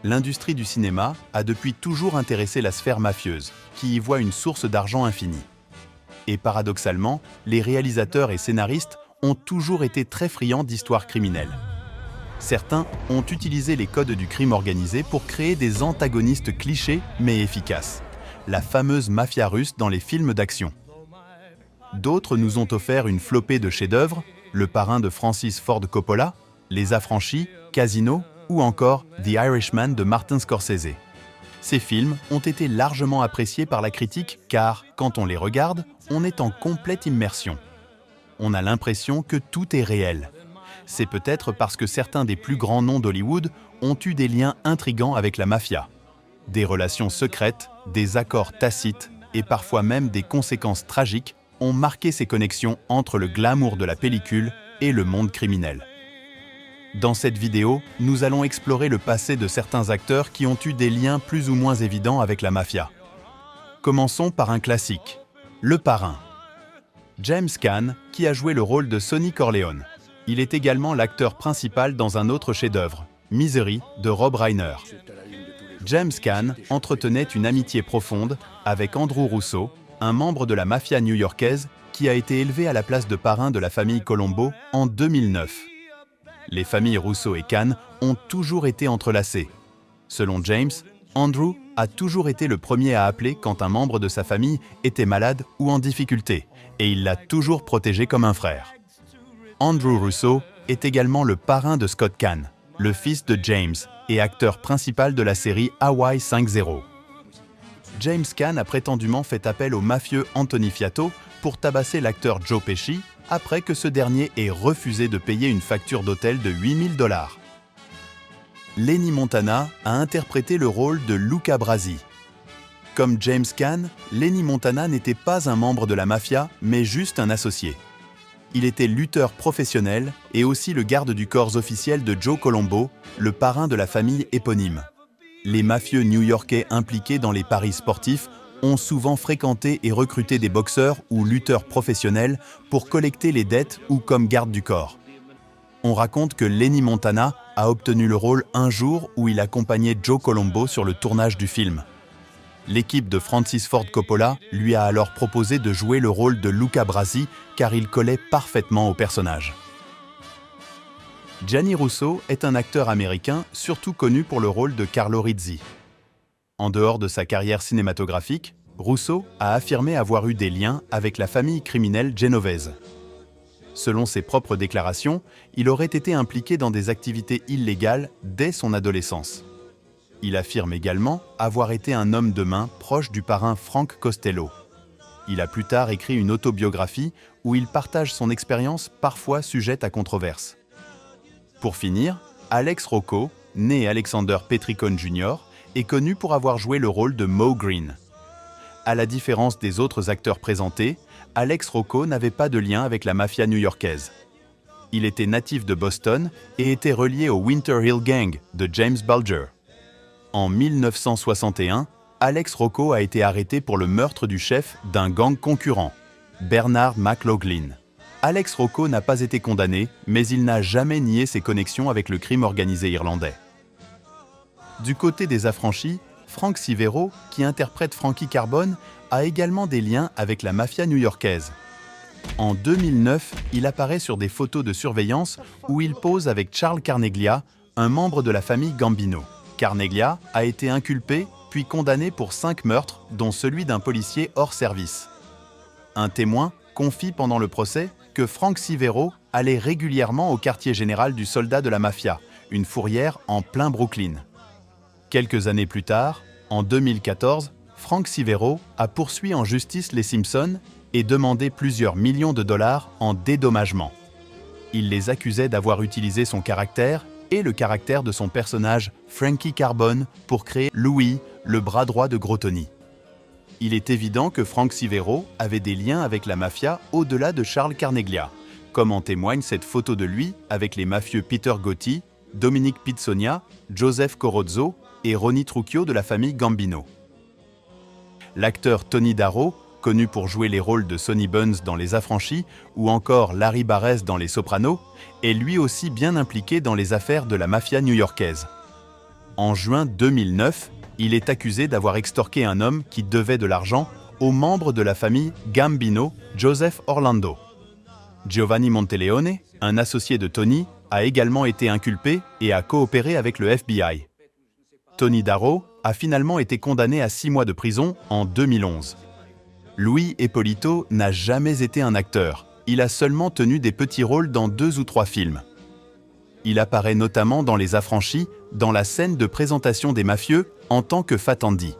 l'industrie du cinéma a depuis toujours intéressé la sphère mafieuse, qui y voit une source d'argent infinie. Et paradoxalement, les réalisateurs et scénaristes ont toujours été très friands d'histoires criminelles. Certains ont utilisé les codes du crime organisé pour créer des antagonistes clichés mais efficaces, la fameuse mafia russe dans les films d'action. D'autres nous ont offert une flopée de chefs-d'œuvre, Le Parrain de Francis Ford Coppola, Les Affranchis, Casino ou encore The Irishman de Martin Scorsese. Ces films ont été largement appréciés par la critique car, quand on les regarde, on est en complète immersion. On a l'impression que tout est réel. C'est peut-être parce que certains des plus grands noms d'Hollywood ont eu des liens intrigants avec la mafia. Des relations secrètes, des accords tacites et parfois même des conséquences tragiques ont marqué ces connexions entre le glamour de la pellicule et le monde criminel. Dans cette vidéo, nous allons explorer le passé de certains acteurs qui ont eu des liens plus ou moins évidents avec la mafia. Commençons par un classique, Le Parrain. James Caan, qui a joué le rôle de Sonny Corleone. Il est également l'acteur principal dans un autre chef-d'œuvre, Misery, de Rob Reiner. James Caan entretenait une amitié profonde avec Andrew Russo, un membre de la mafia new-yorkaise qui a été élevé à la place de parrain de la famille Colombo en 2009. Les familles Russo et Caan ont toujours été entrelacées. Selon James, Andrew a toujours été le premier à appeler quand un membre de sa famille était malade ou en difficulté, et il l'a toujours protégé comme un frère. Andrew Russo est également le parrain de Scott Caan, le fils de James et acteur principal de la série Hawaii 5-0. James Caan a prétendument fait appel au mafieux Anthony Fiato pour tabasser l'acteur Joe Pesci après que ce dernier ait refusé de payer une facture d'hôtel de 8 000 $. Lenny Montana a interprété le rôle de Luca Brasi. Comme James Caan, Lenny Montana n'était pas un membre de la mafia, mais juste un associé. Il était lutteur professionnel et aussi le garde du corps officiel de Joe Colombo, le parrain de la famille éponyme. Les mafieux new-yorkais impliqués dans les paris sportifs ont souvent fréquenté et recruté des boxeurs ou lutteurs professionnels pour collecter les dettes ou comme garde du corps. On raconte que Lenny Montana a obtenu le rôle un jour où il accompagnait Joe Colombo sur le tournage du film. L'équipe de Francis Ford Coppola lui a alors proposé de jouer le rôle de Luca Brasi car il collait parfaitement au personnage. Gianni Russo est un acteur américain surtout connu pour le rôle de Carlo Rizzi. En dehors de sa carrière cinématographique, Russo a affirmé avoir eu des liens avec la famille criminelle genovese. Selon ses propres déclarations, il aurait été impliqué dans des activités illégales dès son adolescence. Il affirme également avoir été un homme de main proche du parrain Frank Costello. Il a plus tard écrit une autobiographie où il partage son expérience parfois sujette à controverse. Pour finir, Alex Rocco, né Alexander Petricone Jr., est connu pour avoir joué le rôle de Moe Greene. À la différence des autres acteurs présentés, Alex Rocco n'avait pas de lien avec la mafia new-yorkaise. Il était natif de Boston et était relié au Winter Hill Gang de James Bulger. En 1961, Alex Rocco a été arrêté pour le meurtre du chef d'un gang concurrent, Bernard McLaughlin. Alex Rocco n'a pas été condamné, mais il n'a jamais nié ses connexions avec le crime organisé irlandais. Du côté des affranchis, Frank Sivero, qui interprète Frankie Carbone, a également des liens avec la mafia new-yorkaise. En 2009, il apparaît sur des photos de surveillance où il pose avec Charles Carneglia, un membre de la famille Gambino. Carneglia a été inculpé puis condamné pour 5 meurtres, dont celui d'un policier hors service. Un témoin confie pendant le procès que Frank Sivero allait régulièrement au quartier général du soldat de la mafia, une fourrière en plein Brooklyn. Quelques années plus tard, en 2014, Frank Sivero a poursuivi en justice les Simpsons et demandé plusieurs millions de dollars en dédommagement. Il les accusait d'avoir utilisé son caractère et le caractère de son personnage Frankie Carbone pour créer Louis, le bras droit de Gros Tony. Il est évident que Frank Sivero avait des liens avec la mafia au-delà de Charles Carneglia, comme en témoigne cette photo de lui avec les mafieux Peter Gotti, Dominic Pizzonia, Joseph Corozzo et Ronnie Trucchio de la famille Gambino. L'acteur Tony Darrow, connu pour jouer les rôles de Sonny Buns dans Les Affranchis ou encore Larry Barres dans Les Sopranos, est lui aussi bien impliqué dans les affaires de la mafia new-yorkaise. En juin 2009, il est accusé d'avoir extorqué un homme qui devait de l'argent aux membres de la famille Gambino, Joseph Orlando. Giovanni Monteleone, un associé de Tony, a également été inculpé et a coopéré avec le FBI. Tony Darrow a finalement été condamné à 6 mois de prison en 2011. Louis Ippolito n'a jamais été un acteur. Il a seulement tenu des petits rôles dans 2 ou 3 films. Il apparaît notamment dans Les Affranchis, dans la scène de présentation des mafieux en tant que Fat Andy.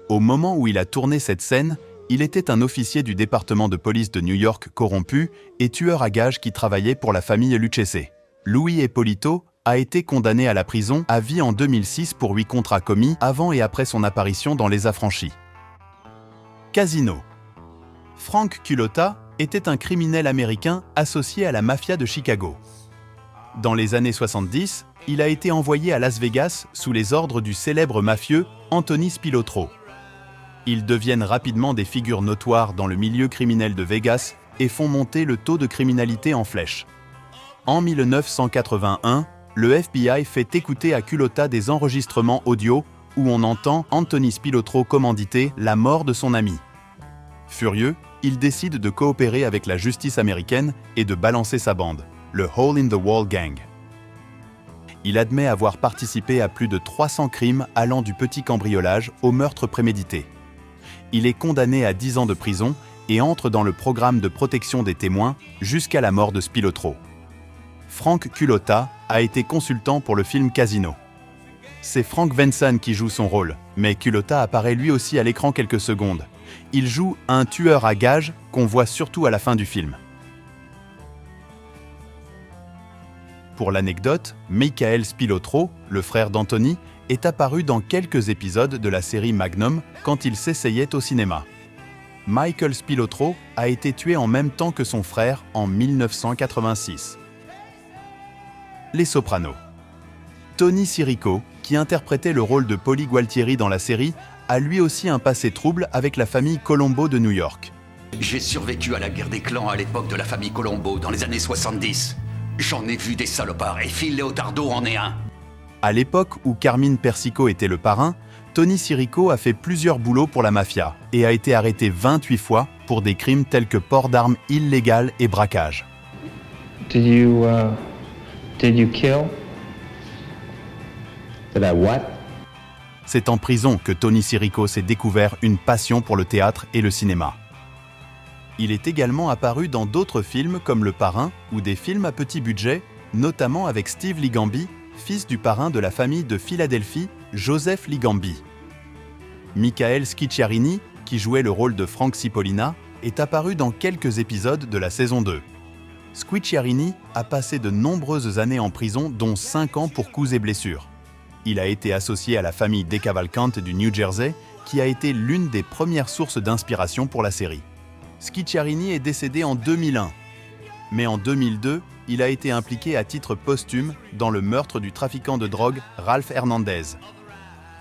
Au moment où il a tourné cette scène, il était un officier du département de police de New York corrompu et tueur à gages qui travaillait pour la famille Lucchese. Louis Ippolito a été condamné à la prison à vie en 2006 pour 8 contrats commis avant et après son apparition dans Les Affranchis. Casino. Frank Culotta était un criminel américain associé à la mafia de Chicago. Dans les années 70, il a été envoyé à Las Vegas sous les ordres du célèbre mafieux Anthony Spilotro. Ils deviennent rapidement des figures notoires dans le milieu criminel de Vegas et font monter le taux de criminalité en flèche. En 1981, le FBI fait écouter à Culotta des enregistrements audio où on entend Anthony Spilotro commanditer la mort de son ami. Furieux, il décide de coopérer avec la justice américaine et de balancer sa bande, le Hole in the Wall Gang. Il admet avoir participé à plus de 300 crimes allant du petit cambriolage au meurtre prémédité. Il est condamné à 10 ans de prison et entre dans le programme de protection des témoins jusqu'à la mort de Spilotro. Frank Culotta a été consultant pour le film Casino. C'est Frank Venson qui joue son rôle, mais Culotta apparaît lui aussi à l'écran quelques secondes. Il joue un tueur à gages qu'on voit surtout à la fin du film. Pour l'anecdote, Michael Spilotro, le frère d'Anthony, est apparu dans quelques épisodes de la série Magnum quand il s'essayait au cinéma. Michael Spilotro a été tué en même temps que son frère en 1986. Les Sopranos. Tony Sirico, qui interprétait le rôle de Paulie Gualtieri dans la série, a lui aussi un passé trouble avec la famille Colombo de New York. J'ai survécu à la guerre des clans à l'époque de la famille Colombo, dans les années 70. J'en ai vu des salopards et Phil Leotardo en est un. À l'époque où Carmine Persico était le parrain, Tony Sirico a fait plusieurs boulots pour la mafia et a été arrêté 28 fois pour des crimes tels que port d'armes illégal et braquage. Did you kill? Did I what? C'est en prison que Tony Sirico s'est découvert une passion pour le théâtre et le cinéma. Il est également apparu dans d'autres films comme Le Parrain ou des films à petit budget, notamment avec Steve Ligambi, fils du parrain de la famille de Philadelphie, Joseph Ligambi. Michael Scicciarini, qui jouait le rôle de Frank Cipollina, est apparu dans quelques épisodes de la saison 2. Scicciarini a passé de nombreuses années en prison, dont 5 ans pour coups et blessures. Il a été associé à la famille DeCavalcante du New Jersey, qui a été l'une des premières sources d'inspiration pour la série. Scicciarini est décédé en 2001, mais en 2002, il a été impliqué à titre posthume dans le meurtre du trafiquant de drogue Ralph Hernandez.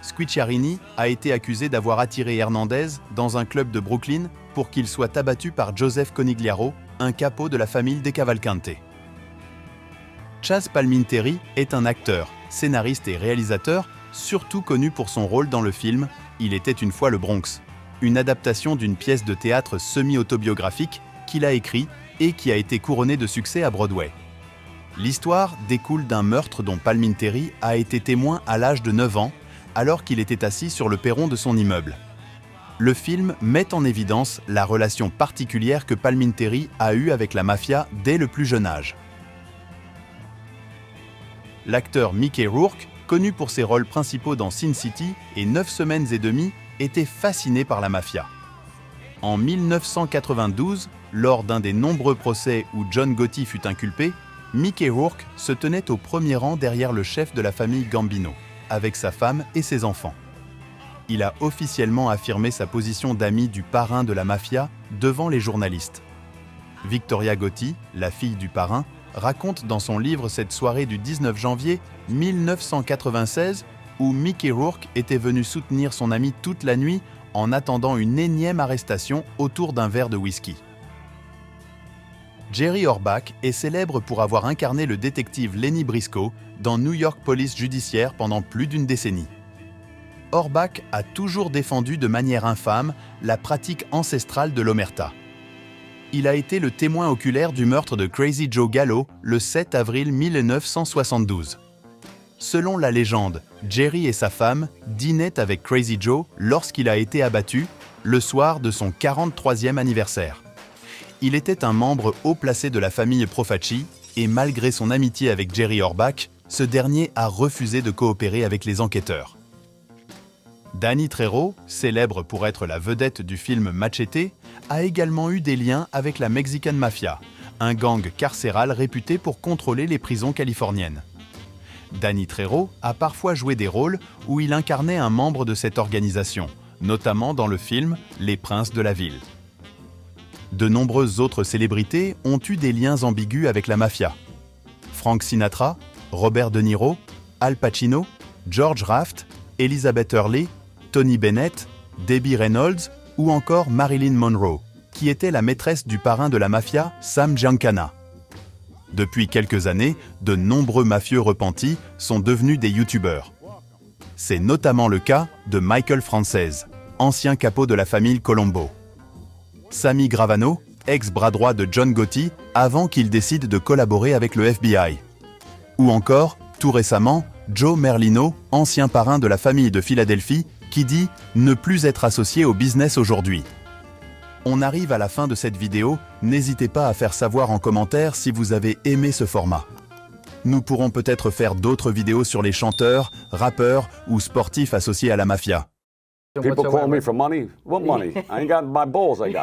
Scicciarini a été accusé d'avoir attiré Hernandez dans un club de Brooklyn pour qu'il soit abattu par Joseph Conigliaro, un capot de la famille DeCavalcante. Chazz Palminteri est un acteur, scénariste et réalisateur, surtout connu pour son rôle dans le film « Il était une fois le Bronx », une adaptation d'une pièce de théâtre semi-autobiographique qu'il a écrit et qui a été couronnée de succès à Broadway. L'histoire découle d'un meurtre dont Palminteri a été témoin à l'âge de 9 ans, alors qu'il était assis sur le perron de son immeuble. Le film met en évidence la relation particulière que Palminteri a eue avec la mafia dès le plus jeune âge. L'acteur Mickey Rourke, connu pour ses rôles principaux dans Sin City et 9 semaines et demie, était fasciné par la mafia. En 1992, lors d'un des nombreux procès où John Gotti fut inculpé, Mickey Rourke se tenait au premier rang derrière le chef de la famille Gambino, avec sa femme et ses enfants. Il a officiellement affirmé sa position d'ami du parrain de la mafia devant les journalistes. Victoria Gotti, la fille du parrain, raconte dans son livre cette soirée du 19 janvier 1996 où Mickey Rourke était venu soutenir son ami toute la nuit en attendant une énième arrestation autour d'un verre de whisky. Jerry Orbach est célèbre pour avoir incarné le détective Lenny Briscoe dans New York Police Judiciaire pendant plus d'une décennie. Orbach a toujours défendu de manière infâme la pratique ancestrale de l'omerta. Il a été le témoin oculaire du meurtre de Crazy Joe Gallo le 7 avril 1972. Selon la légende, Jerry et sa femme dînaient avec Crazy Joe lorsqu'il a été abattu, le soir de son 43e anniversaire. Il était un membre haut placé de la famille Profaci et malgré son amitié avec Jerry Orbach, ce dernier a refusé de coopérer avec les enquêteurs. Danny Trejo, célèbre pour être la vedette du film Machete, a également eu des liens avec la Mexican Mafia, un gang carcéral réputé pour contrôler les prisons californiennes. Danny Trejo a parfois joué des rôles où il incarnait un membre de cette organisation, notamment dans le film Les Princes de la Ville. De nombreuses autres célébrités ont eu des liens ambigus avec la mafia. Frank Sinatra, Robert De Niro, Al Pacino, George Raft, Elizabeth Hurley, Tony Bennett, Debbie Reynolds ou encore Marilyn Monroe, qui était la maîtresse du parrain de la mafia, Sam Giancana. Depuis quelques années, de nombreux mafieux repentis sont devenus des youtubeurs. C'est notamment le cas de Michael Frances, ancien capot de la famille Colombo. Sammy Gravano, ex-bras droit de John Gotti, avant qu'il décide de collaborer avec le FBI. Ou encore, tout récemment, Joe Merlino, ancien parrain de la famille de Philadelphie, qui dit ne plus être associé au business aujourd'hui. On arrive à la fin de cette vidéo, n'hésitez pas à faire savoir en commentaire si vous avez aimé ce format. Nous pourrons peut-être faire d'autres vidéos sur les chanteurs, rappeurs ou sportifs associés à la mafia. People call me for money. What money? I ain't got my balls, I got.